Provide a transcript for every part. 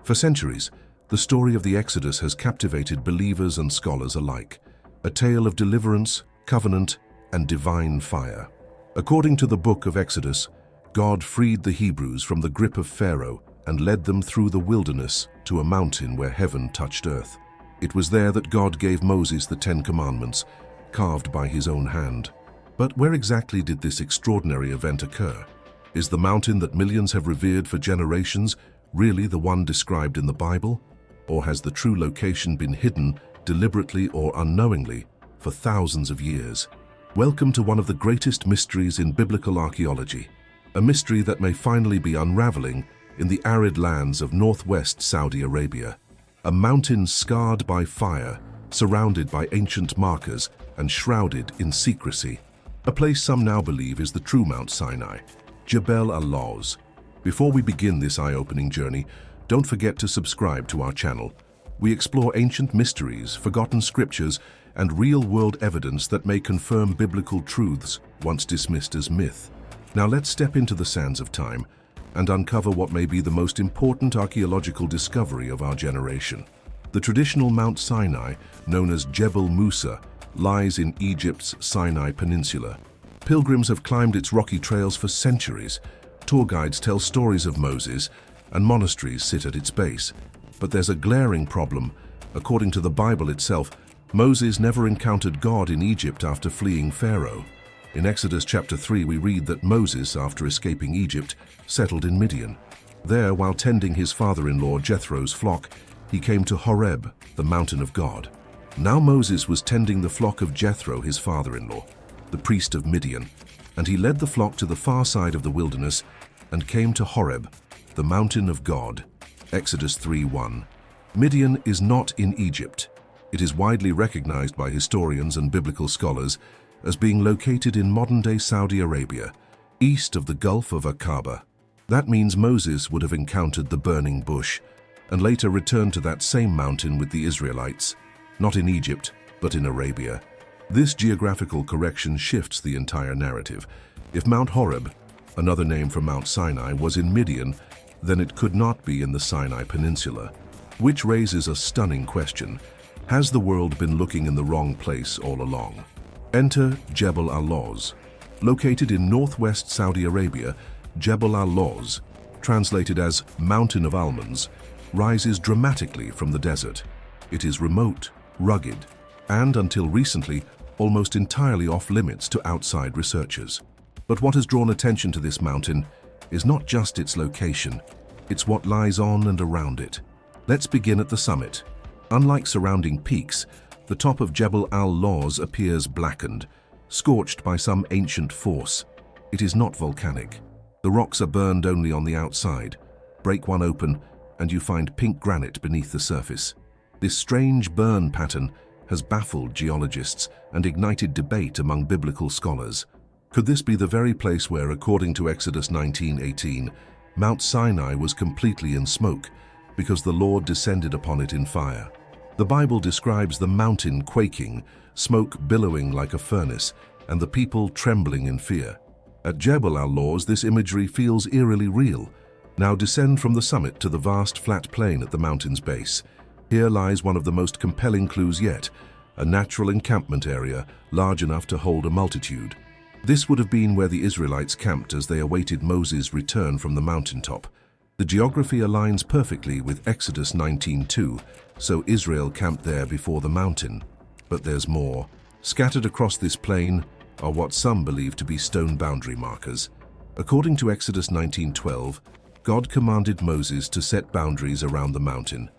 For centuries, the story of the Exodus has captivated believers and scholars alike, a tale of deliverance, covenant, and divine fire. According to the book of Exodus, God freed the Hebrews from the grip of Pharaoh and led them through the wilderness to a mountain where heaven touched earth. It was there that God gave Moses the 10 Commandments, carved by his own hand. But where exactly did this extraordinary event occur? Is the mountain that millions have revered for generations really the one described in the Bible? Or has the true location been hidden, deliberately or unknowingly, for thousands of years? Welcome to one of the greatest mysteries in biblical archaeology, a mystery that may finally be unraveling in the arid lands of northwest Saudi Arabia. A mountain scarred by fire, surrounded by ancient markers and shrouded in secrecy. A place some now believe is the true Mount Sinai, Jebel al-Lawz. Before we begin this eye-opening journey, don't forget to subscribe to our channel. We explore ancient mysteries, forgotten scriptures, and real-world evidence that may confirm biblical truths once dismissed as myth. Now let's step into the sands of time and uncover what may be the most important archaeological discovery of our generation. The traditional Mount Sinai, known as Jebel Musa, lies in Egypt's Sinai Peninsula. Pilgrims have climbed its rocky trails for centuries. Tour guides tell stories of Moses, and monasteries sit at its base. But there's a glaring problem. According to the Bible itself, Moses never encountered God in Egypt after fleeing Pharaoh. In Exodus chapter 3, we read that Moses, after escaping Egypt, settled in Midian. There, while tending his father-in-law Jethro's flock, he came to Horeb, the mountain of God. Now Moses was tending the flock of Jethro, his father-in-law, the priest of Midian, and he led the flock to the far side of the wilderness and came to Horeb, the mountain of God. Exodus 3:1. Midian is not in Egypt. It is widely recognized by historians and biblical scholars as being located in modern-day Saudi Arabia, east of the Gulf of Aqaba. That means Moses would have encountered the burning bush and later returned to that same mountain with the Israelites, not in Egypt, but in Arabia. This geographical correction shifts the entire narrative. If Mount Horeb, another name for Mount Sinai, was in Midian, then it could not be in the Sinai Peninsula, which raises a stunning question. Has the world been looking in the wrong place all along? Enter Jebel al-Lawz. Located in northwest Saudi Arabia, Jebel al-Lawz, translated as Mountain of Almonds, rises dramatically from the desert. It is remote, rugged, and until recently, almost entirely off-limits to outside researchers. But what has drawn attention to this mountain is not just its location, it's what lies on and around it. Let's begin at the summit. Unlike surrounding peaks, the top of Jebel al-Lawz appears blackened, scorched by some ancient force. It is not volcanic. The rocks are burned only on the outside. Break one open, and you find pink granite beneath the surface. This strange burn pattern has baffled geologists and ignited debate among biblical scholars. Could this be the very place where, according to Exodus 19:18, Mount Sinai was completely in smoke because the Lord descended upon it in fire? The Bible describes the mountain quaking, smoke billowing like a furnace, and the people trembling in fear. At Jebel al-Lawz, this imagery feels eerily real. Now descend from the summit to the vast flat plain at the mountain's base. Here lies one of the most compelling clues yet, a natural encampment area large enough to hold a multitude. This would have been where the Israelites camped as they awaited Moses' return from the mountaintop. The geography aligns perfectly with Exodus 19:2, so Israel camped there before the mountain. But there's more. Scattered across this plain are what some believe to be stone boundary markers. According to Exodus 19:12, God commanded Moses to set boundaries around the mountain,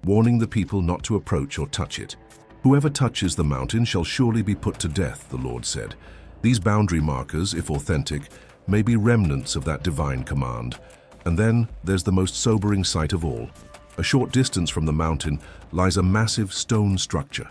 warning the people not to approach or touch it. Whoever touches the mountain shall surely be put to death, the Lord said. These boundary markers, if authentic, may be remnants of that divine command. And then there's the most sobering sight of all. A short distance from the mountain lies a massive stone structure,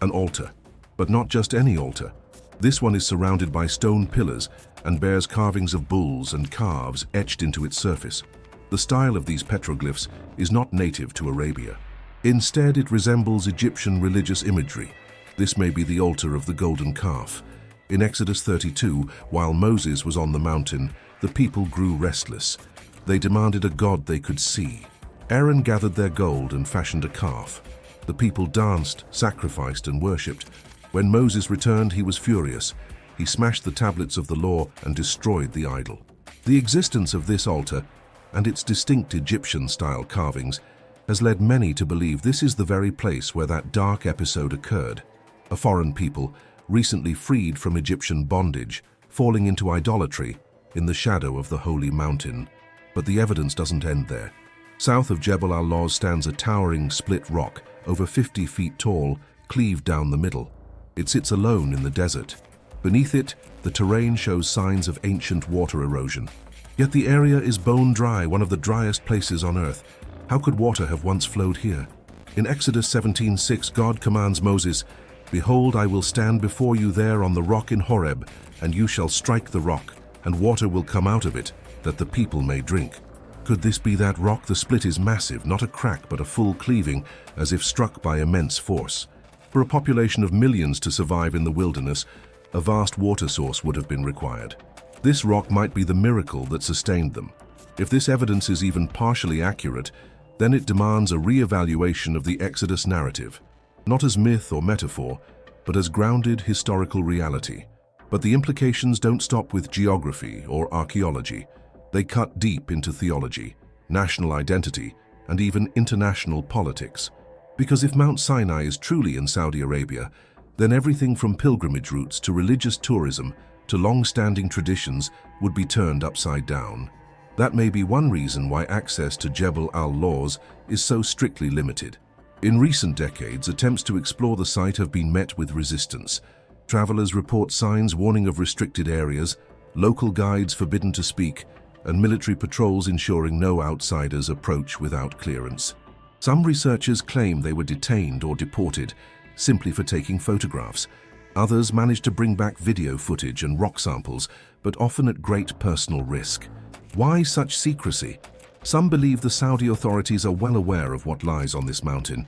an altar. But not just any altar. This one is surrounded by stone pillars and bears carvings of bulls and calves etched into its surface. The style of these petroglyphs is not native to Arabia. Instead, it resembles Egyptian religious imagery. This may be the altar of the golden calf. In Exodus 32, while Moses was on the mountain, the people grew restless. They demanded a God they could see. Aaron gathered their gold and fashioned a calf. The people danced, sacrificed, and worshipped. When Moses returned, he was furious. He smashed the tablets of the law and destroyed the idol. The existence of this altar and its distinct Egyptian-style carvings has led many to believe this is the very place where that dark episode occurred. A foreign people, recently freed from Egyptian bondage, falling into idolatry in the shadow of the holy mountain. But the evidence doesn't end there. South of Jebel al-Lawz stands a towering split rock, over 50 feet tall, cleaved down the middle. It sits alone in the desert. Beneath it, the terrain shows signs of ancient water erosion. Yet the area is bone dry, one of the driest places on earth. How could water have once flowed here? In Exodus 17:6, God commands Moses, "Behold, I will stand before you there on the rock in Horeb, and you shall strike the rock, and water will come out of it, that the people may drink." Could this be that rock? The split is massive, not a crack but a full cleaving, as if struck by immense force. For a population of millions to survive in the wilderness, a vast water source would have been required. This rock might be the miracle that sustained them. If this evidence is even partially accurate, then it demands a re-evaluation of the Exodus narrative, not as myth or metaphor, but as grounded historical reality. But the implications don't stop with geography or archaeology. They cut deep into theology, national identity, and even international politics. Because if Mount Sinai is truly in Saudi Arabia, then everything from pilgrimage routes to religious tourism to long-standing traditions would be turned upside down. That may be one reason why access to Jebel al-Lawz is so strictly limited. In recent decades, attempts to explore the site have been met with resistance. Travelers report signs warning of restricted areas, local guides forbidden to speak, and military patrols ensuring no outsiders approach without clearance. Some researchers claim they were detained or deported simply for taking photographs. Others managed to bring back video footage and rock samples, but often at great personal risk. Why such secrecy? Some believe the Saudi authorities are well aware of what lies on this mountain,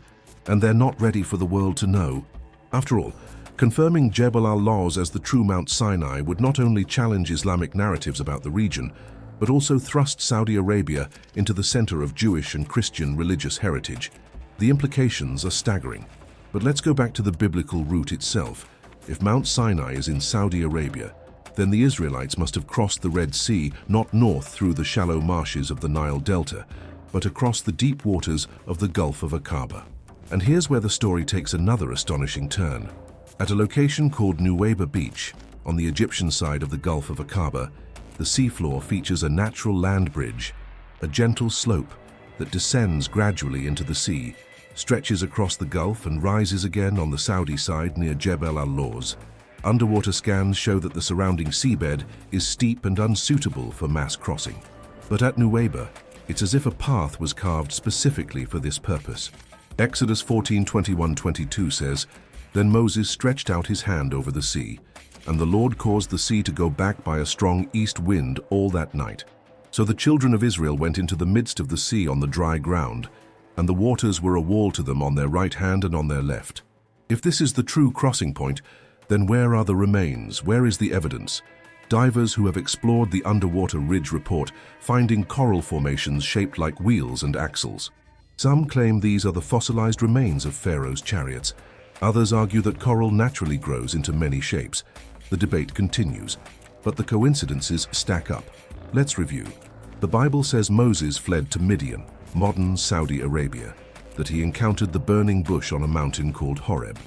and they're not ready for the world to know. After all, confirming Jebel al-Lawz as the true Mount Sinai would not only challenge Islamic narratives about the region, but also thrust Saudi Arabia into the center of Jewish and Christian religious heritage. The implications are staggering. But let's go back to the biblical route itself. If Mount Sinai is in Saudi Arabia, then the Israelites must have crossed the Red Sea not north through the shallow marshes of the Nile Delta, but across the deep waters of the Gulf of Aqaba. And here's where the story takes another astonishing turn. At a location called Nuweiba Beach, on the Egyptian side of the Gulf of Aqaba, the seafloor features a natural land bridge, a gentle slope that descends gradually into the sea, stretches across the Gulf and rises again on the Saudi side near Jebel al-Lawz. Underwater scans show that the surrounding seabed is steep and unsuitable for mass crossing. But at Nuweiba, it's as if a path was carved specifically for this purpose. Exodus 14:21-22 says, "Then Moses stretched out his hand over the sea, and the Lord caused the sea to go back by a strong east wind all that night. So the children of Israel went into the midst of the sea on the dry ground, and the waters were a wall to them on their right hand and on their left." If this is the true crossing point, then where are the remains? Where is the evidence? Divers who have explored the underwater ridge report finding coral formations shaped like wheels and axles. Some claim these are the fossilized remains of Pharaoh's chariots. Others argue that coral naturally grows into many shapes. The debate continues, but the coincidences stack up. Let's review. The Bible says Moses fled to Midian, modern Saudi Arabia, that he encountered the burning bush on a mountain called Horeb,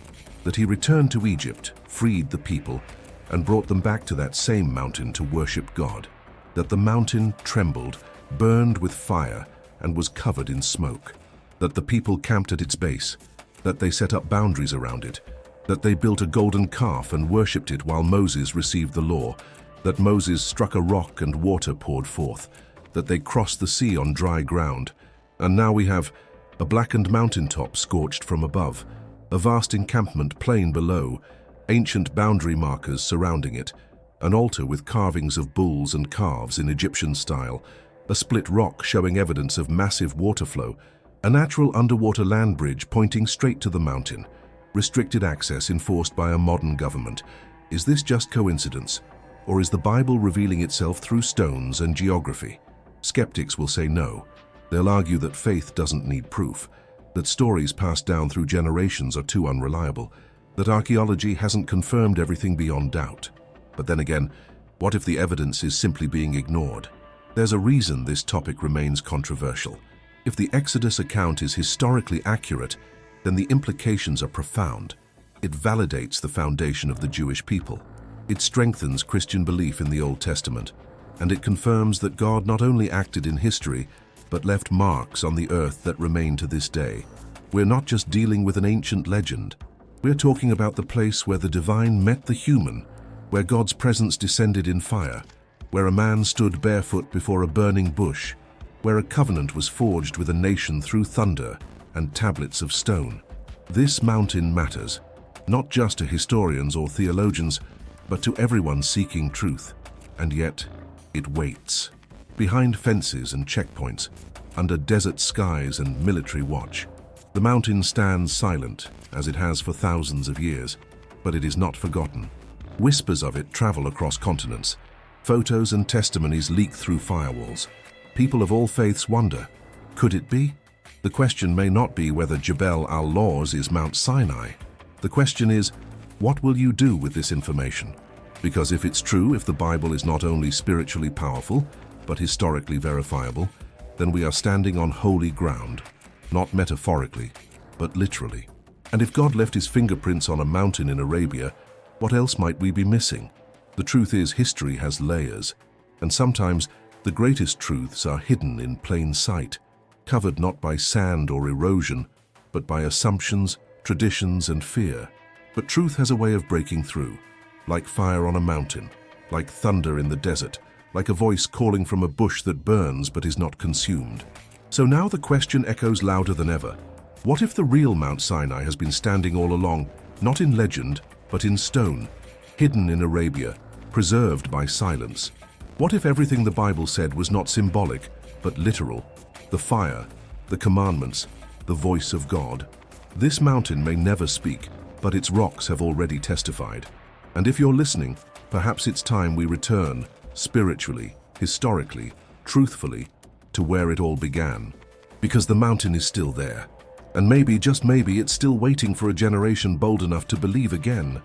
that he returned to Egypt, freed the people, and brought them back to that same mountain to worship God, that the mountain trembled, burned with fire, and was covered in smoke, that the people camped at its base, that they set up boundaries around it, that they built a golden calf and worshipped it while Moses received the law, that Moses struck a rock and water poured forth, that they crossed the sea on dry ground. And now we have a blackened mountaintop scorched from above, a vast encampment plain below, ancient boundary markers surrounding it, an altar with carvings of bulls and calves in Egyptian style, a split rock showing evidence of massive water flow, a natural underwater land bridge pointing straight to the mountain, restricted access enforced by a modern government. Is this just coincidence? Or is the Bible revealing itself through stones and geography? Skeptics will say no. They'll argue that faith doesn't need proof, that stories passed down through generations are too unreliable, that archaeology hasn't confirmed everything beyond doubt. But then again, what if the evidence is simply being ignored? There's a reason this topic remains controversial. If the Exodus account is historically accurate, then the implications are profound. It validates the foundation of the Jewish people. It strengthens Christian belief in the Old Testament, and it confirms that God not only acted in history, but left marks on the earth that remain to this day. We're not just dealing with an ancient legend. We're talking about the place where the divine met the human, where God's presence descended in fire, where a man stood barefoot before a burning bush, where a covenant was forged with a nation through thunder and tablets of stone. This mountain matters, not just to historians or theologians, but to everyone seeking truth. And yet, it waits. Behind fences and checkpoints, under desert skies and military watch, the mountain stands silent, as it has for thousands of years, but it is not forgotten. Whispers of it travel across continents. Photos and testimonies leak through firewalls. People of all faiths wonder, could it be? The question may not be whether Jebel al-Lawz is Mount Sinai. The question is, what will you do with this information? Because if it's true, if the Bible is not only spiritually powerful, but historically verifiable, then we are standing on holy ground, not metaphorically, but literally. And if God left his fingerprints on a mountain in Arabia, what else might we be missing? The truth is, history has layers, and sometimes the greatest truths are hidden in plain sight, covered not by sand or erosion, but by assumptions, traditions, and fear. But truth has a way of breaking through, like fire on a mountain, like thunder in the desert, like a voice calling from a bush that burns but is not consumed. So now the question echoes louder than ever. What if the real Mount Sinai has been standing all along, not in legend, but in stone, hidden in Arabia, preserved by silence? What if everything the Bible said was not symbolic, but literal? The fire, the commandments, the voice of God. This mountain may never speak, but its rocks have already testified. And if you're listening, perhaps it's time we return, spiritually, historically, truthfully, to where it all began. Because the mountain is still there. And maybe, just maybe, it's still waiting for a generation bold enough to believe again.